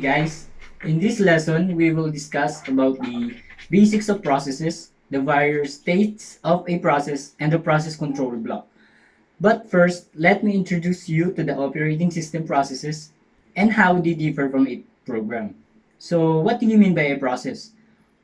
guys. In this lesson, we will discuss about the basics of processes, the various states of a process, and the process control block. But first, let me introduce you to the operating system processes and how they differ from a program. So, what do you mean by a process?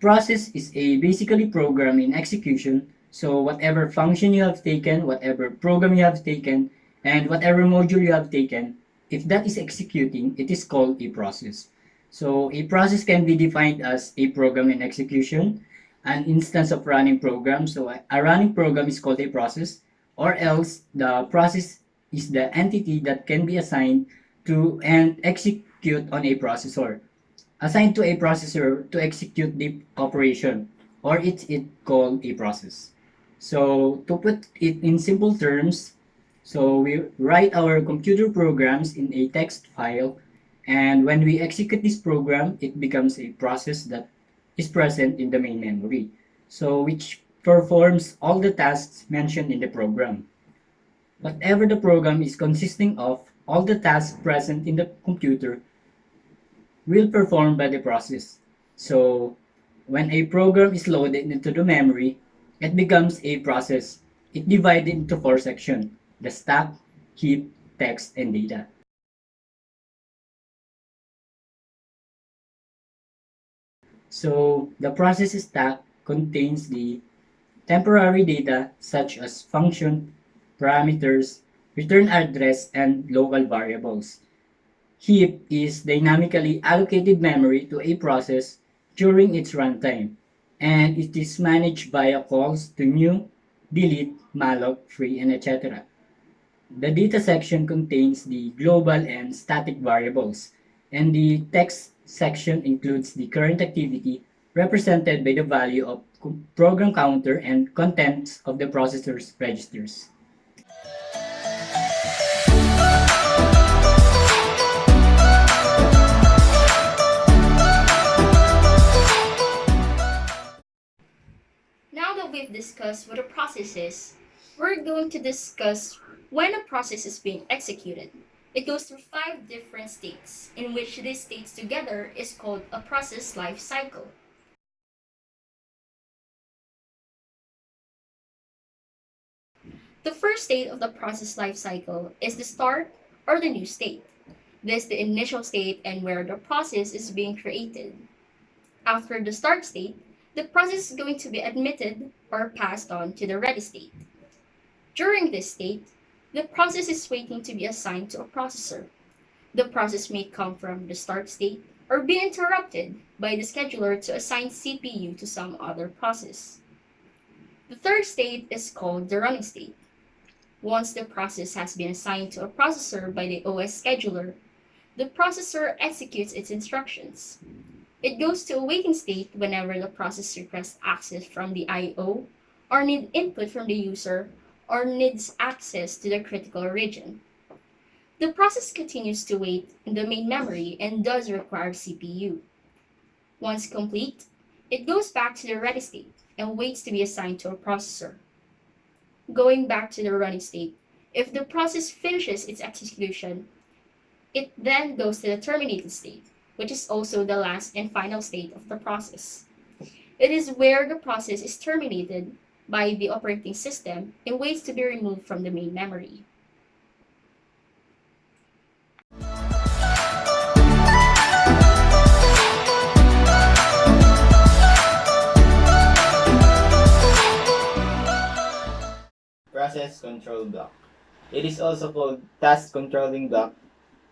Process is a basically program in execution. So, whatever function you have taken, whatever program you have taken, and whatever module you have taken, if that is executing, it is called a process. So, a process can be defined as a program in execution, an instance of running program. So, a running program is called a process, or else the process is the entity that can be assigned to and execute on a processor. Assigned to a processor to execute the operation, or it's called a process. So to put it in simple terms, so we write our computer programs in a text file, and when we execute this program, it becomes a process that is present in the main memory. So which performs all the tasks mentioned in the program. Whatever the program is consisting of, all the tasks present in the computer will perform by the process. So when a program is loaded into the memory, it becomes a process. It divided into four sections: the stack, heap, text, and data. So the process stack contains the temporary data such as function, parameters, return address, and local variables. Heap is dynamically allocated memory to a process during its runtime, and it is managed via calls to new, delete, malloc, free, and etc. The data section contains the global and static variables, and the text section includes the current activity represented by the value of program counter and contents of the processor's registers. Now that we've discussed what a process is, we're going to discuss when a process is being executed. It goes through 5 different states, in which these states together is called a process life cycle. The first state of the process life cycle is the start or the new state. This is the initial state and where the process is being created. After the start state, the process is going to be admitted or passed on to the ready state. During this state, the process is waiting to be assigned to a processor. The process may come from the start state or be interrupted by the scheduler to assign CPU to some other process. The third state is called the running state. Once the process has been assigned to a processor by the OS scheduler, the processor executes its instructions. It goes to a waiting state whenever the process requests access from the I/O, or need input from the user, or needs access to the critical region. The process continues to wait in the main memory and does require CPU. Once complete, it goes back to the ready state and waits to be assigned to a processor. Going back to the running state, if the process finishes its execution, it then goes to the terminated state, which is also the last and final state of the process. It is where the process is terminated by the operating system and waits to be removed from the main memory. Process control block. It is also called task controlling block,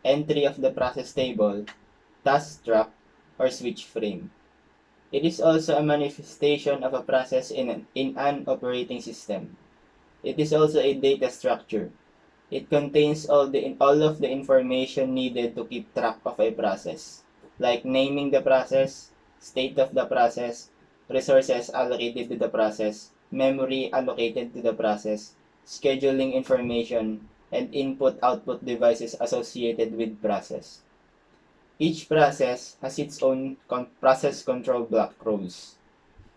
entry of the process table, task track, or switch frame. It is also a manifestation of a process in an operating system. It is also a data structure. It contains all of the information needed to keep track of a process, like naming the process, state of the process, resources allocated to the process, memory allocated to the process, scheduling information, and input-output devices associated with process. Each process has its own process control block rules.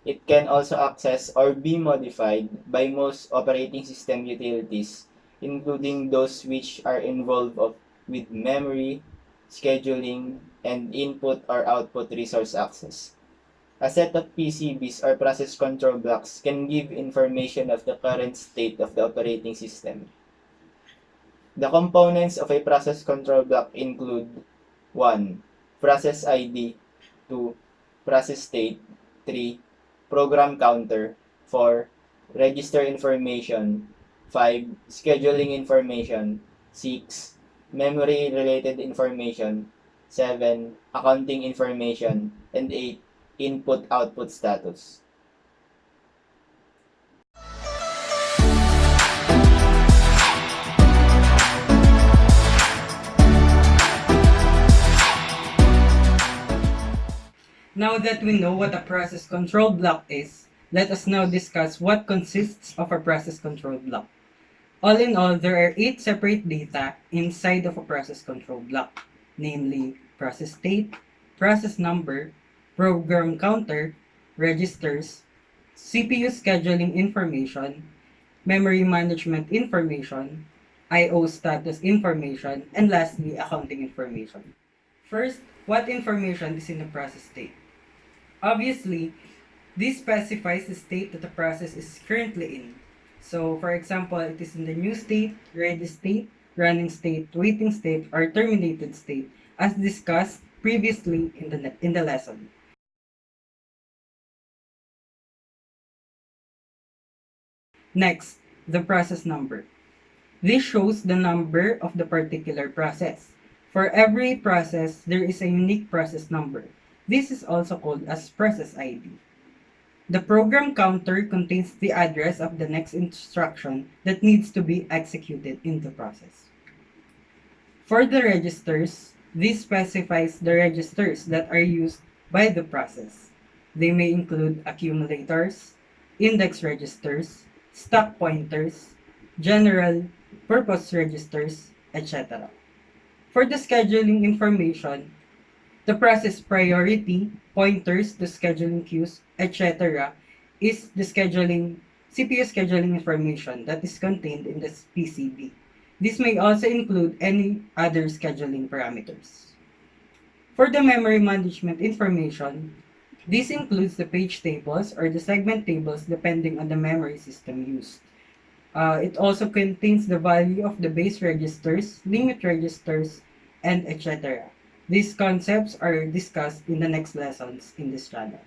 It can also access or be modified by most operating system utilities, including those which are involved with memory, scheduling, and input or output resource access. A set of PCBs or process control blocks can give information of the current state of the operating system. The components of a process control block include 1. Process ID, 2. Process state, 3. Program counter, 4. Register information, 5. Scheduling information, 6. Memory-related information, 7. Accounting information, and 8. Input-output status. Now that we know what a process control block is, let us now discuss what consists of a process control block. All in all, there are 8 separate data inside of a process control block, namely process state, process number, program counter, registers, CPU scheduling information, memory management information, I/O status information, and lastly, accounting information. First, what information is in the process state? Obviously, this specifies the state that the process is currently in. So, for example, it is in the new state, ready state, running state, waiting state, or terminated state, as discussed previously in the lesson. Next, the process number. This shows the number of the particular process. For every process, there is a unique process number. This is also called as process ID. The program counter contains the address of the next instruction that needs to be executed in the process. For the registers, this specifies the registers that are used by the process. They may include accumulators, index registers, stock pointers, general purpose registers, etc. For the scheduling information, the process priority, pointers to scheduling queues, etc. is the CPU scheduling information that is contained in the PCB. This may also include any other scheduling parameters. For the memory management information, this includes the page tables or the segment tables depending on the memory system used. It also contains the value of the base registers, limit registers, and etc. These concepts are discussed in the next lessons in this channel.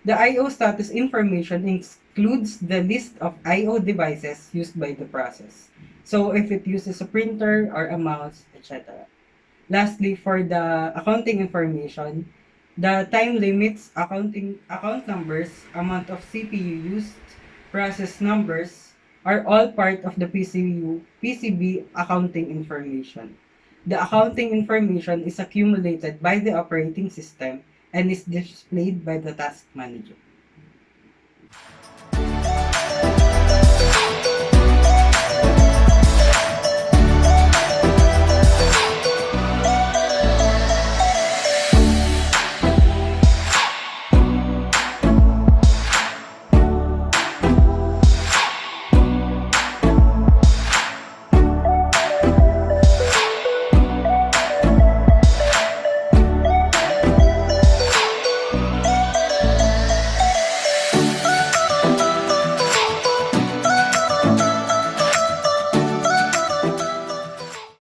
The I/O status information includes the list of I/O devices used by the process. So if it uses a printer or a mouse, etc. Lastly, for the accounting information, the time limits, account numbers, amount of CPU used, process numbers are all part of the PCB accounting information. The accounting information is accumulated by the operating system and is displayed by the task manager.